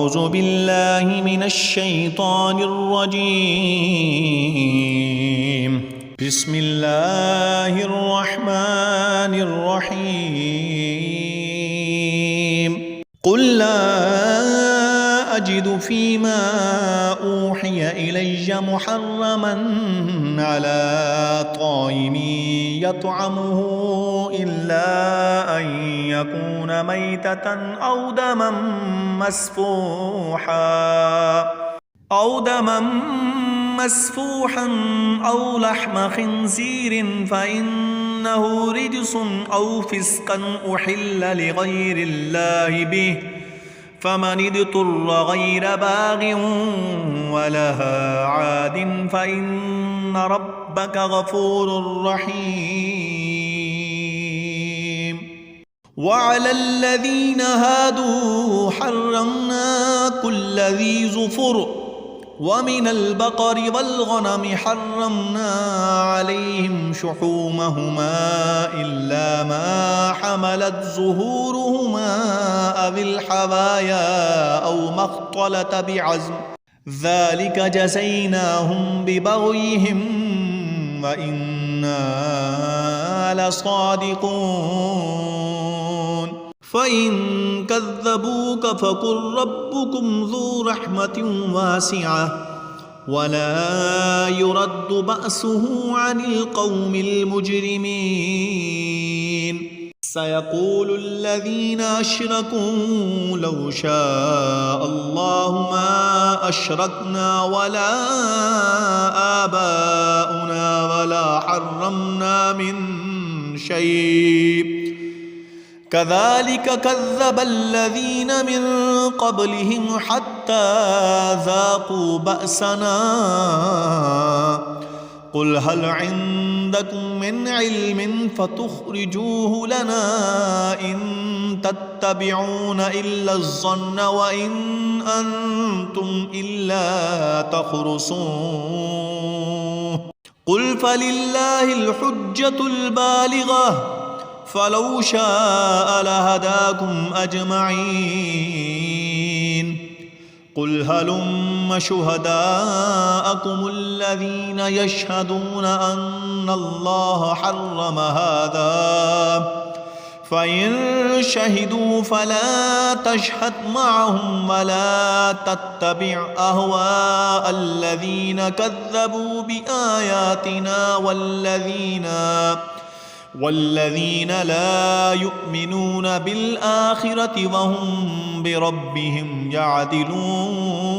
أعوذ بالله من الشيطان الرجيم. بسم الله الرحمن الرحيم. قل لا أجد فيما أوحي إلي محرما على طاعم يطعمه إلا أن يكون ميتة أو دما مسفوحا أو لحم خنزير فإنه رجس أو فسقا أحل لغير الله به، فمن اضطر غير باغ ولا عاد فإن ربك غفور رحيم. وعلى الذين هادوا حرمنا كل ذي ظفر، ومن البقر والغنم حرمنا عليهم شحومهما إلا ما حملت ظهورهما أو الحوايا أو ما اختلط بعظم، ذلك جزيناهم ببغيهم وإنا لصادقون. فإن كذبوك فقل ربكم ذو رحمة واسعة ولا يرد بأسه عن القوم المجرمين. سيقول الذين أشركوا لو شاء الله ما أشركنا ولا آباؤنا ولا حرمنا من شيء، كذلك كذب الذين من قبلهم حتى ذاقوا بأسنا. قل هل عندكم من علم فتخرجوه لنا إن تتبعون إلا الظن وإن أنتم إلا تخرصون. قل فلله الحجة البالغة فلو شاء لهداكم أجمعين. قل هلم شهداءكم الذين يشهدون أن الله حرم هذا، فإن شهدوا فلا تشهد معهم ولا تتبع أهواء الذين كذبوا بآياتنا والذين لا يؤمنون بالآخرة وهم بربهم يعدلون.